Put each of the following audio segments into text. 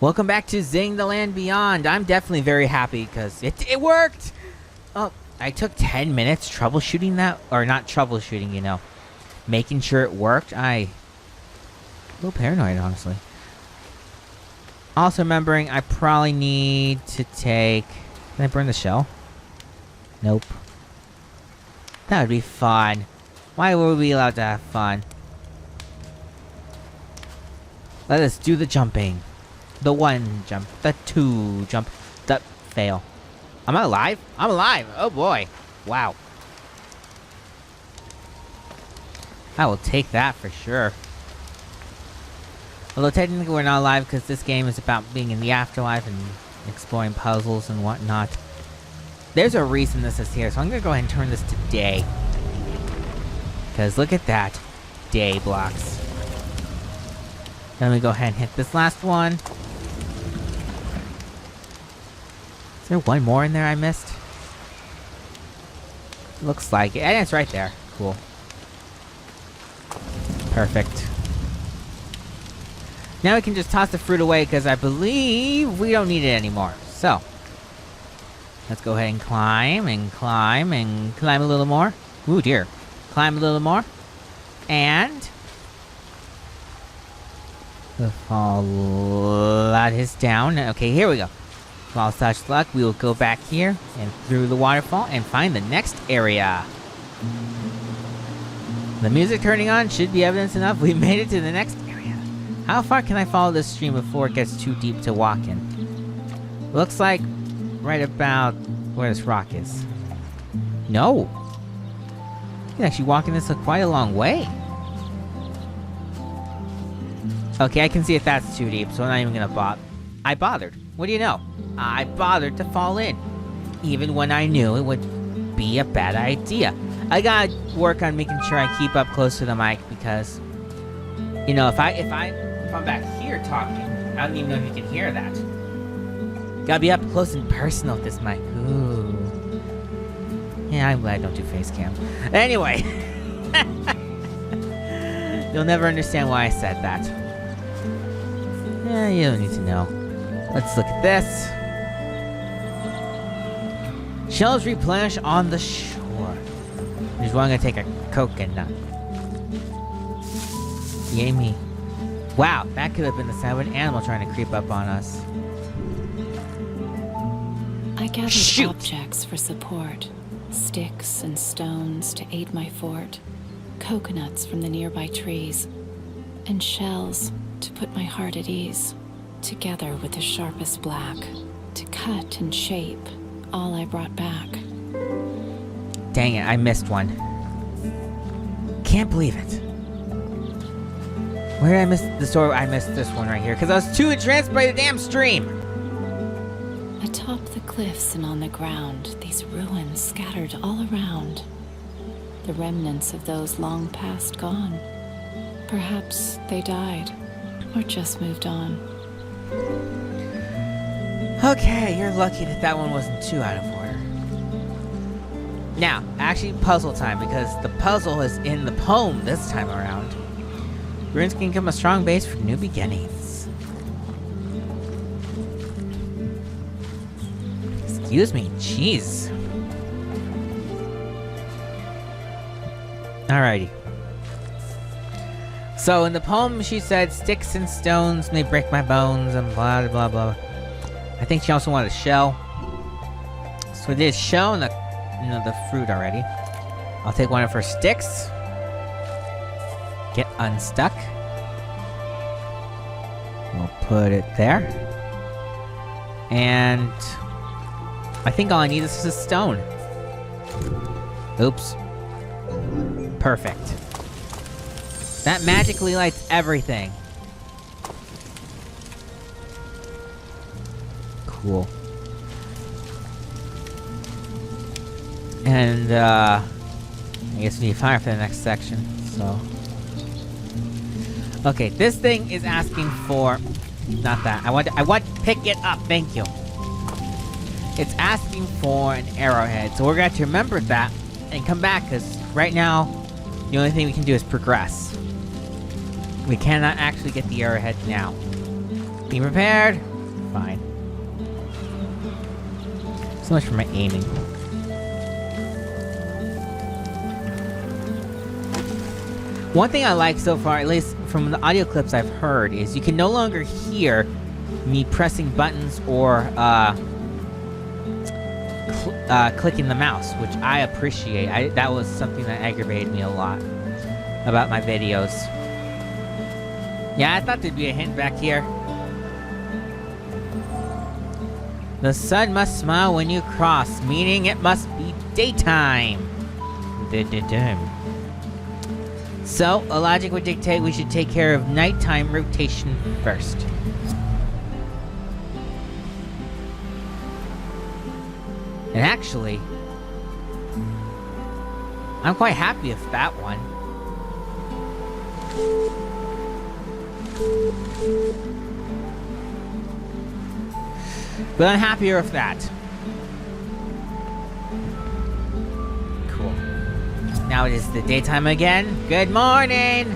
Welcome back to Zing the Land Beyond. I'm definitely very happy because it worked. Oh, I took 10 minutes troubleshooting that, or not troubleshooting, you know, making sure it worked. A little paranoid, honestly. Also remembering I probably need to take... Can I burn the shell? Nope. That would be fun. Why were we allowed to have fun? Let us do the jumping. The 1 jump. The 2 jump. The fail. Am I alive? I'm alive! Oh boy. Wow. I will take that for sure. Although technically we're not alive because this game is about being in the afterlife and exploring puzzles and whatnot. There's a reason this is here, so I'm gonna go ahead and turn this to day. Because look at that. Day blocks. Then we go ahead and hit this last one. Is there one more in there I missed? Looks like it. And it's right there. Cool. Perfect. Now we can just toss the fruit away because I believe we don't need it anymore. So, let's go ahead and climb and climb and climb a little more. Ooh dear. Climb a little more. And... we'll fall that is down. Okay, here we go. With all such luck, we will go back here and through the waterfall and find the next area. The music turning on should be evidence enough we made it to the next area. How far can I follow this stream before it gets too deep to walk in? Looks like right about where this rock is. No! You can actually walk in this quite a long way. Okay, I can see if that's too deep, so I'm not even gonna bother. I bothered. What do you know? I bothered to fall in. Even when I knew it would be a bad idea. I gotta work on making sure I keep up close to the mic because... you know, if I'm back here talking, I don't even know if you can hear that. Gotta be up close and personal with this mic. Ooh. Yeah, I'm glad I don't do face cam. Anyway. You'll never understand why I said that. Yeah, you don't need to know. Let's look at this. Shells replenish on the shore. There's one gonna take a coconut. Yay me. Wow, that could have been the sound of an animal trying to creep up on us. I gathered objects for support. Sticks and stones to aid my fort. Coconuts from the nearby trees. And shells to put my heart at ease. Together with the sharpest black. To cut and shape all I brought back. Dang it, I missed one. Can't believe it. Where did I miss the story? I missed this one right here, because I was too entranced by the damn stream! Atop the cliffs and on the ground, these ruins scattered all around. The remnants of those long past gone. Perhaps they died, or just moved on. Okay, you're lucky that one wasn't too out of order. Now, actually puzzle time, because the puzzle is in the poem this time around. Ruins can become a strong base for new beginnings. Excuse me, jeez. Alrighty. So in the poem she said, sticks and stones may break my bones and blah blah blah. I think she also wanted a shell. So we did shell and the fruit already. I'll take one of her sticks. Get unstuck. We'll put it there. And I think all I need is a stone. Oops. Perfect. That magically lights everything. Cool. And I guess we need fire for the next section, so. Okay, this thing is asking for... not that. I want to pick it up, thank you. It's asking for an arrowhead, so we're gonna have to remember that and come back, because right now, the only thing we can do is progress. We cannot actually get the arrowhead now. Be prepared. Fine. So much for my aiming. One thing I like so far, at least from the audio clips I've heard, is you can no longer hear me pressing buttons or clicking the mouse, which I appreciate. That was something that aggravated me a lot about my videos. Yeah, I thought there'd be a hint back here. The sun must smile when you cross, meaning it must be daytime. So, a logic would dictate we should take care of nighttime rotation first. And actually, I'm quite happy with that one. But I'm happier with that. Cool. Now it is the daytime again. Good morning!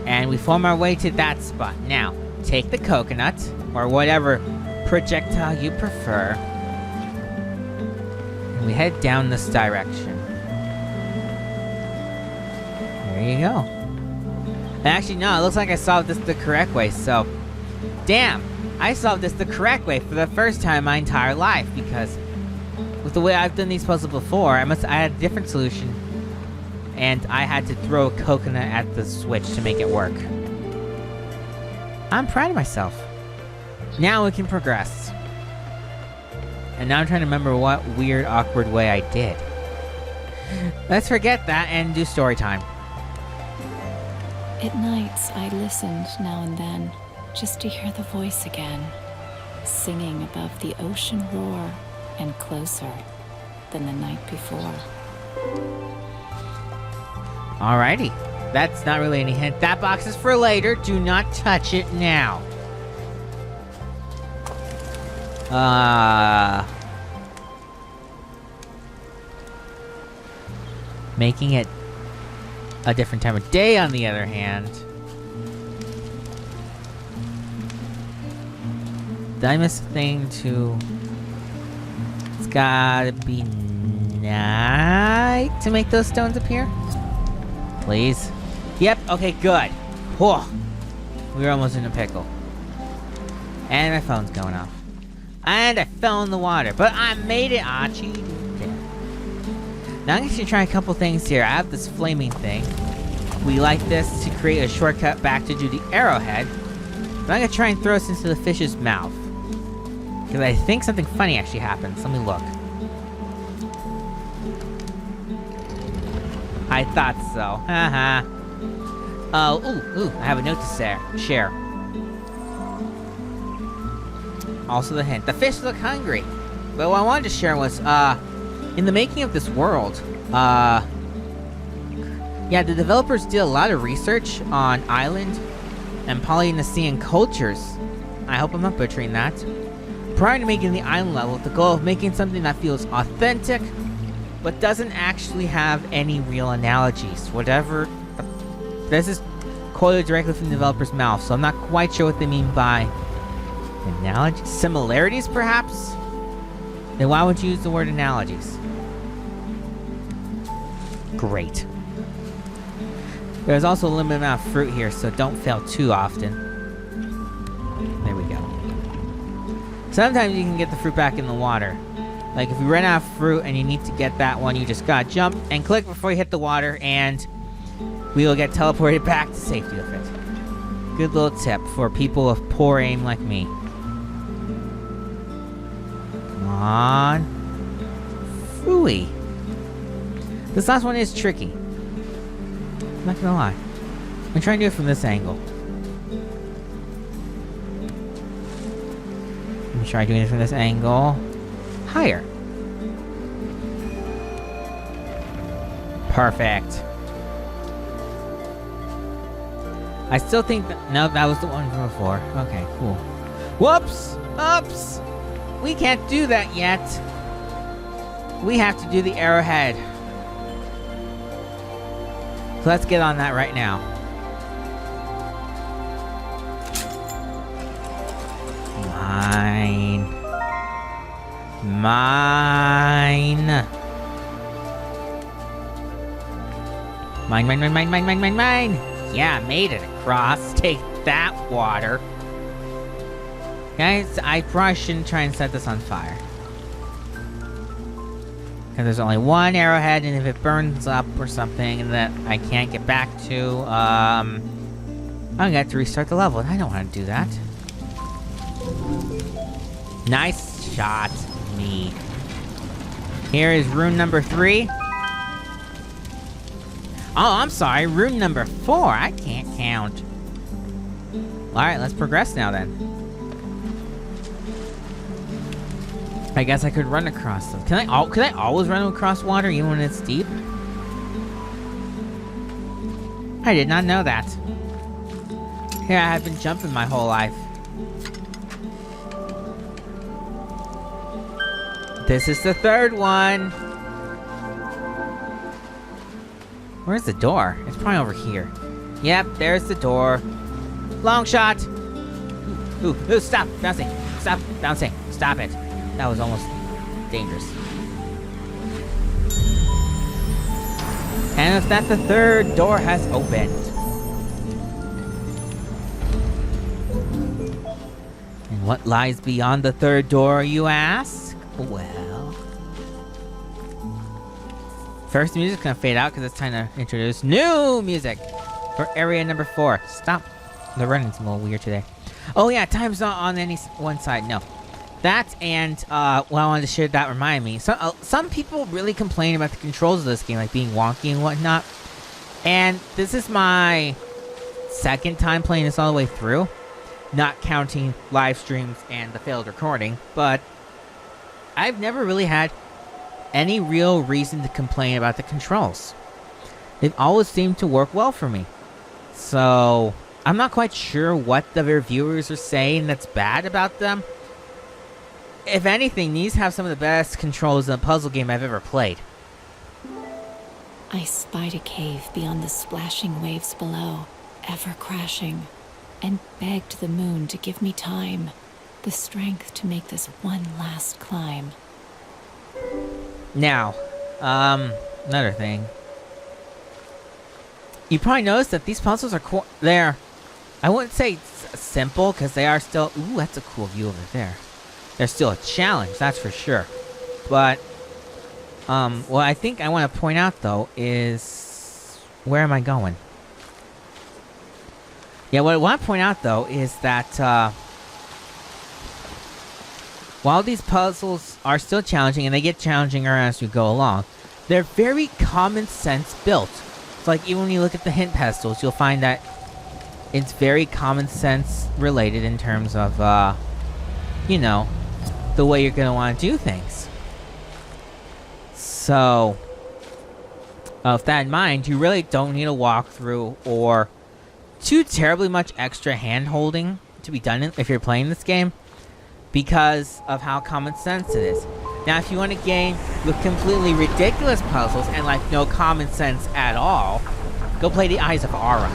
And we form our way to that spot. Now, take the coconut, or whatever projectile you prefer, and we head down this direction. There you go. Actually, no, it looks like I solved this the correct way, so... Damn! I solved this the correct way for the first time in my entire life, because... with the way I've done these puzzles before, I had a different solution, and I had to throw a coconut at the switch to make it work. I'm proud of myself. Now we can progress. And now I'm trying to remember what weird, awkward way I did. Let's forget that and do story time. At nights, I listened now and then, just to hear the voice again, singing above the ocean roar and closer than the night before. Alrighty. That's not really any hint. That box is for later. Do not touch it now. Making it a different time of day, on the other hand. Did I miss a thing to... It's gotta be night to make those stones appear? Please? Yep, okay, good. Whew. We were almost in a pickle. And my phone's going off. And I fell in the water, but I made it, Archie. There. Now I'm going to try a couple things here. I have this flaming thing. We light this to create a shortcut back to do the arrowhead. But I'm going to try and throw this into the fish's mouth. Because I think something funny actually happens. Let me look. I thought so. Haha. Oh, ooh, I have a note to share. Also the hint. The fish look hungry. But what I wanted to share was, in the making of this world, yeah, the developers did a lot of research on island and Polynesian cultures. I hope I'm not butchering that. Prior to making the island level, with the goal of making something that feels authentic, but doesn't actually have any real analogies. Whatever. This is quoted directly from the developer's mouth, so I'm not quite sure what they mean by analogies. Similarities, perhaps? Then why would you use the word analogies? Great. There's also a limited amount of fruit here, so don't fail too often. There we go. Sometimes you can get the fruit back in the water. Like if you run out of fruit and you need to get that one, you just gotta jump and click before you hit the water, and we will get teleported back to safety with it. Good little tip for people with poor aim like me. Come on. Phooey. This last one is tricky. I'm not gonna lie. I'm trying to do it from this angle. Let me try doing it from this angle. Higher. Perfect. I still think that... No, that was the one from before. Okay, cool. Whoops! Oops! We can't do that yet. We have to do the arrowhead. So let's get on that right now. Mine. Mine, mine, mine, mine, mine, mine, mine, mine. Yeah, made it across. Take that, water. Guys, I probably shouldn't try and set this on fire. Because there's only one arrowhead, and if it burns up or something that I can't get back to, I'm gonna have to restart the level, and I don't want to do that. Nice shot, me. Here is rune number 3. Oh, I'm sorry, rune number 4. I can't count. Alright, let's progress now then. I guess I could run across them. Can I always run across water even when it's deep? I did not know that. Here I have been jumping my whole life. This is the 3rd one. Where's the door? It's probably over here. Yep, there's the door. Long shot. Ooh, stop bouncing. Stop bouncing. Stop it. That was almost dangerous. And with that, the 3rd door has opened. And what lies beyond the 3rd door, you ask? Well... First, the music's gonna fade out because it's time to introduce new music for area number 4. Stop. The running's a little weird today. Oh yeah, time's not on any one side, no. That and, well, I wanted to share that remind me. Some people really complain about the controls of this game, like being wonky and whatnot. And this is my 2nd time playing this all the way through. Not counting live streams and the failed recording, but I've never really had any real reason to complain about the controls. They've always seemed to work well for me. So, I'm not quite sure what the reviewers are saying that's bad about them. If anything, these have some of the best controls in a puzzle game I've ever played. I spied a cave beyond the splashing waves below, ever crashing, and begged the moon to give me time, the strength to make this one last climb. Now, another thing. You probably noticed that these puzzles are they're, I wouldn't say simple, because they are still, ooh, that's a cool view over there. They're still a challenge, that's for sure. But, what I think I want to point out, though, is, where am I going? Yeah, what I want to point out, though, is that, while these puzzles are still challenging, and they get challenginger as you go along, they're very common sense built. It's like, even when you look at the hint pedestals, you'll find that it's very common sense related in terms of, you know, the way you're going to want to do things. So, with that in mind, you really don't need a walkthrough or too terribly much extra hand-holding to be done if you're playing this game, because of how common sense it is. Now, if you want a game with completely ridiculous puzzles and, like, no common sense at all, go play The Eyes of Aura.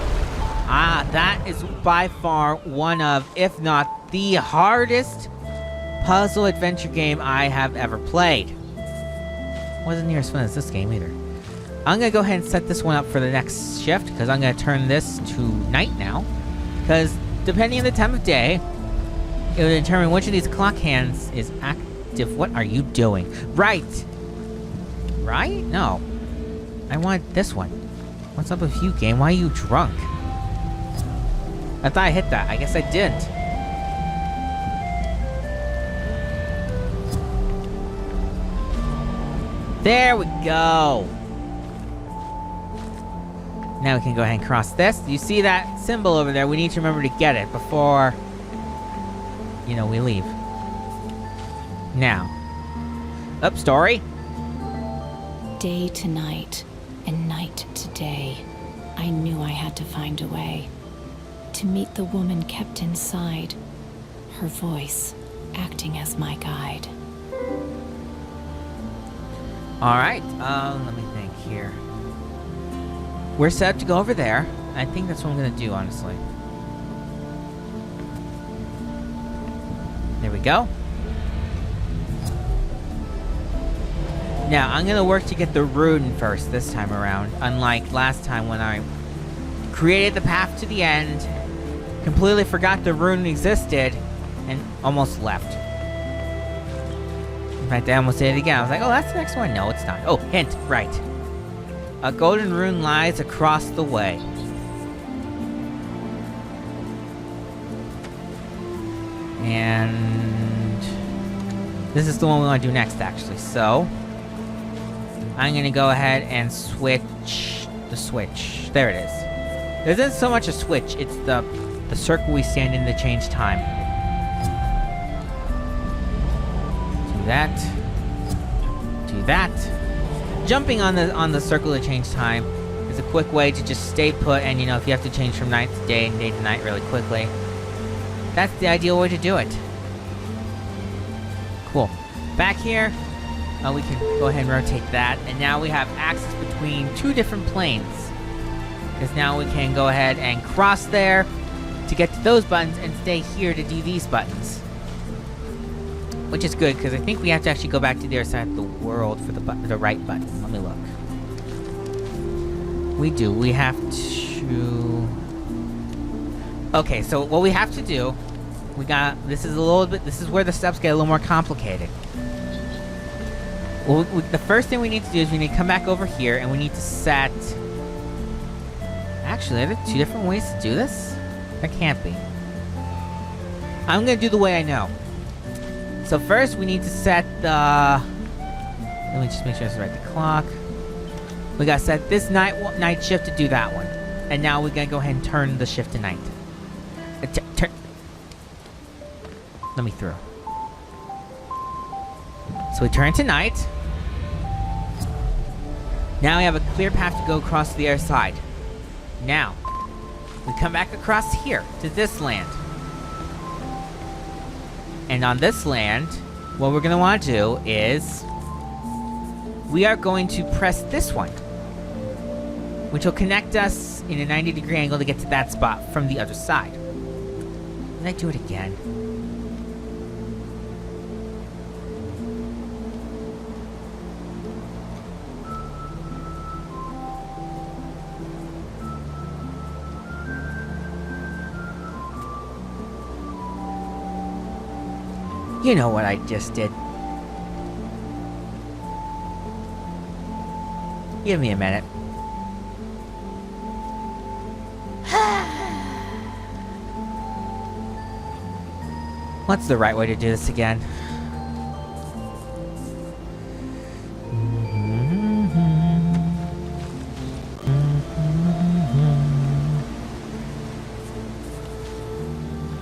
That is by far one of, if not the hardest puzzle adventure game I have ever played. Wasn't near as fun as this game either. I'm gonna go ahead and set this one up for the next shift, because I'm gonna turn this to night now. Because depending on the time of day, it will determine which of these clock hands is active. What are you doing? Right! Right? No. I want this one. What's up with you, game? Why are you drunk? I thought I hit that. I guess I didn't. There we go! Now we can go ahead and cross this. You see that symbol over there? We need to remember to get it before, you know, we leave. Now. Up, story. Day to night, and night to day, I knew I had to find a way to meet the woman kept inside, her voice acting as my guide. Alright, let me think here. We're set up to go over there. I think that's what I'm gonna do, honestly. There we go. Now, I'm gonna work to get the rune first this time around, unlike last time when I created the path to the end, completely forgot the rune existed, and almost left. In fact, I almost did it again. I was like, oh, that's the next one. No, it's not. Oh, hint, right. A golden rune lies across the way. And this is the one we want to do next, actually. So I'm gonna go ahead and switch the switch. There it is. There isn't so much a switch, it's the circle we stand in to change time. Do that. Do that. Jumping on the circle to change time is a quick way to just stay put, and if you have to change from night to day and day to night really quickly, that's the ideal way to do it. Cool. Back here, we can go ahead and rotate that, and now we have access between two different planes. Because now we can go ahead and cross there to get to those buttons and stay here to do these buttons. Which is good, because I think we have to actually go back to the other side of the world for the right button. Let me look. We do. We have to... Okay, so what we have to do... This is where the steps get a little more complicated. Well, the first thing we need to do is we need to come back over here and we need to set... Actually, are there two different ways to do this? There can't be. I'm gonna do the way I know. So first we need to set the... Let me just make sure this is right. The clock. We gotta set this night shift to do that one. And now we're gonna go ahead and turn the shift to night. Let me through. So we turn to night. Now we have a clear path to go across to the other side. Now, we come back across here to this land. And on this land, what we're going to want to do is we are going to press this one, which will connect us in a 90-degree angle to get to that spot from the other side. Did I do it again? You know what I just did. Give me a minute. What's the right way to do this again?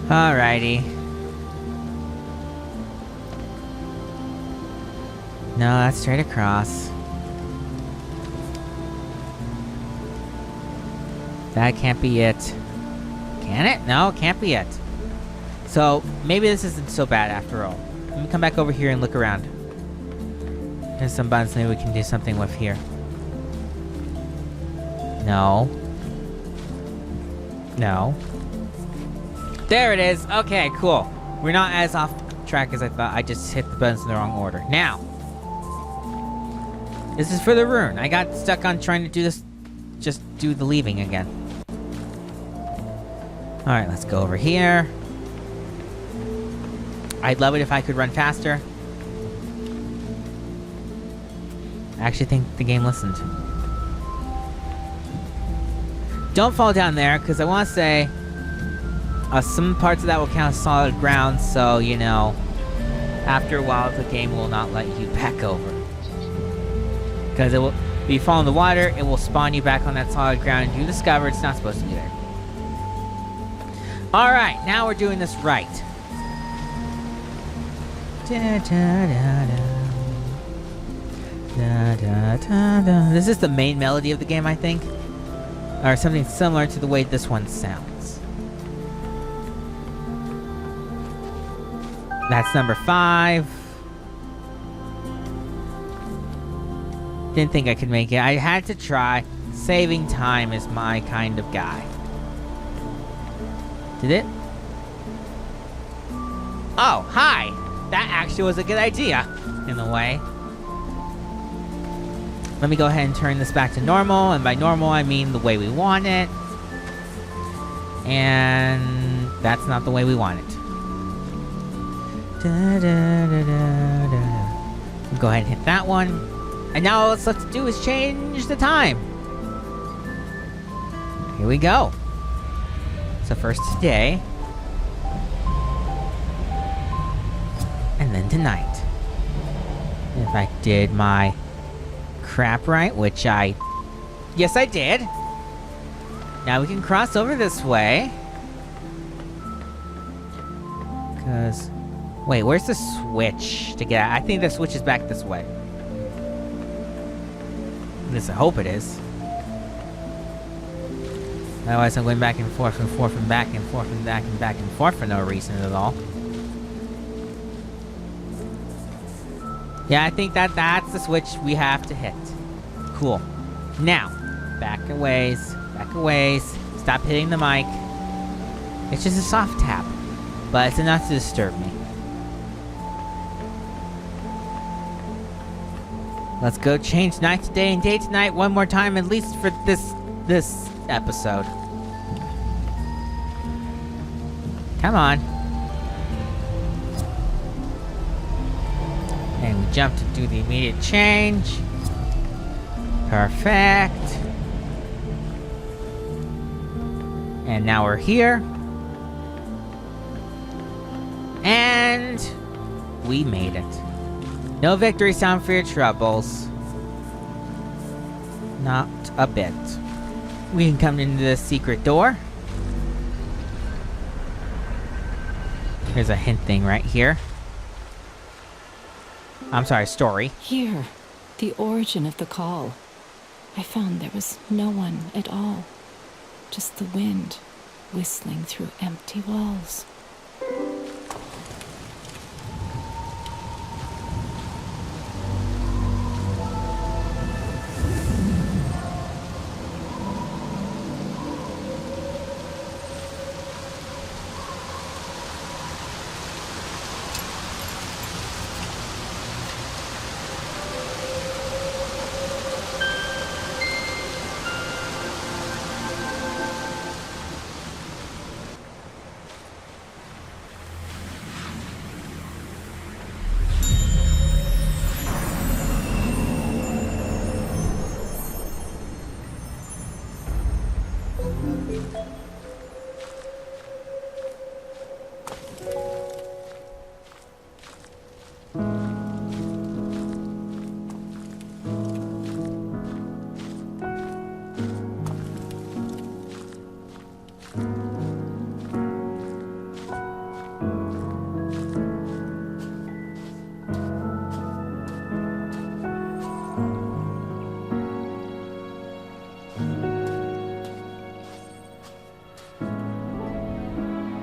Alrighty. No, that's straight across. That can't be it. Can it? No, it can't be it. So, maybe this isn't so bad after all. Let me come back over here and look around. There's some buttons maybe we can do something with here. No. No. There it is! Okay, cool. We're not as off track as I thought. I just hit the buttons in the wrong order. Now! This is for the rune. I got stuck on trying to do this, just do the leaving again. Alright, let's go over here. I'd love it if I could run faster. I actually think the game listened. Don't fall down there, because I want to say some parts of that will count as solid ground, so, after a while the game will not let you back over. Because if you fall in the water, it will spawn you back on that solid ground, and you discover it's not supposed to be there. Alright, now we're doing this right. Da, da, da, da. Da, da, da, da. This is the main melody of the game, I think. Or something similar to the way this one sounds. That's number 5. Didn't think I could make it. I had to try. Saving time is my kind of guy. Did it? Oh, hi! That actually was a good idea, in a way. Let me go ahead and turn this back to normal, and by normal I mean the way we want it. And that's not the way we want it. Go ahead and hit that one. And now all let's do is change the time. Here we go. So first today. And then tonight. If I did my crap right, which yes, I did. Now we can cross over this way. Cause... Wait, where's the switch to get out? I think the switch is back this way. At least I hope it is. Otherwise I'm going back and forth and forth and back and forth and back and back and forth for no reason at all. Yeah, I think that's the switch we have to hit. Cool. Now, back a ways. Stop hitting the mic. It's just a soft tap, but it's enough to disturb me. Let's go change night to day and day to night one more time, at least for this episode. Come on. And we jump to do the immediate change. Perfect. And now we're here. And we made it. No victory sound for your troubles. Not a bit. We can come into the secret door. There's a hint thing right here. I'm sorry, story. Here, the origin of the call. I found there was no one at all. Just the wind whistling through empty walls.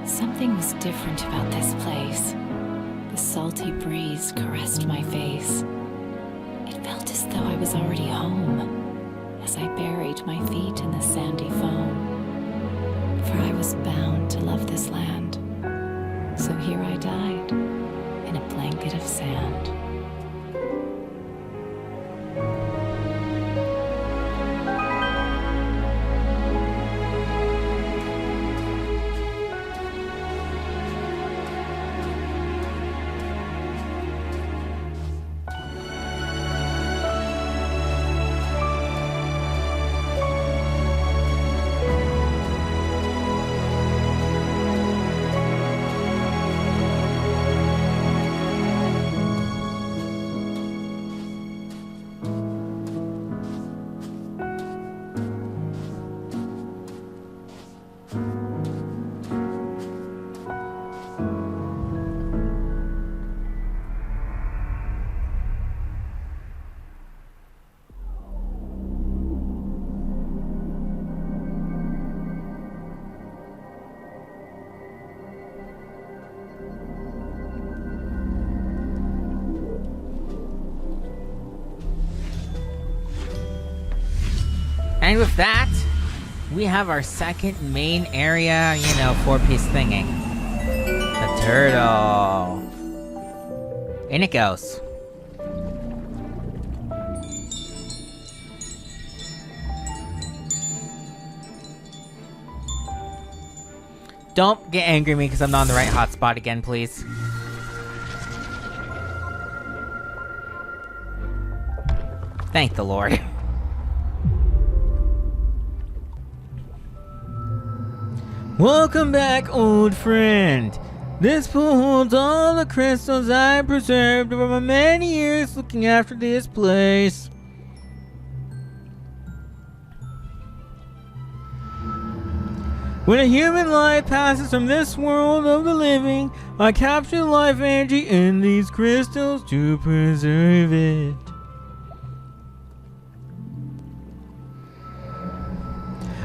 Something was different about this place. The salty breeze caressed my face. It felt as though I was already home, as I buried my feet in the sandy foam. For I was bound to love this land. So here I died, in a blanket of sand. And with that, we have our second main area, you know, four-piece thingy. The turtle. In it goes. Don't get angry at me because I'm not on the right hotspot again, please. Thank the Lord. Welcome back, old friend. This pool holds all the crystals I preserved over my many years looking after this place. When a human life passes from this world of the living, I capture life energy in these crystals to preserve it.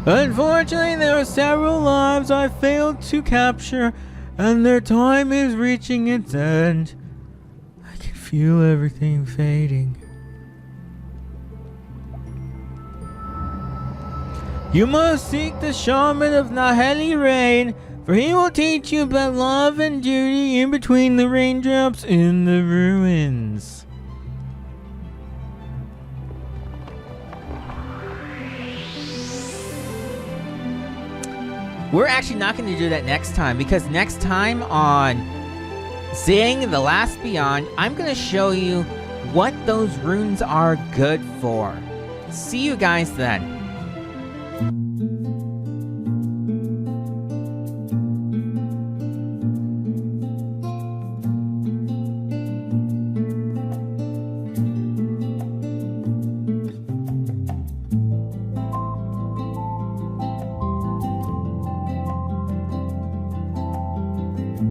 Unfortunately, there are several lives I failed to capture, and their time is reaching its end. I can feel everything fading. You must seek the shaman of Naheli Rain, for he will teach you about love and duty in between the raindrops in the ruins. We're actually not going to do that next time, because next time on XING: The Last Beyond, I'm going to show you what those runes are good for. See you guys then.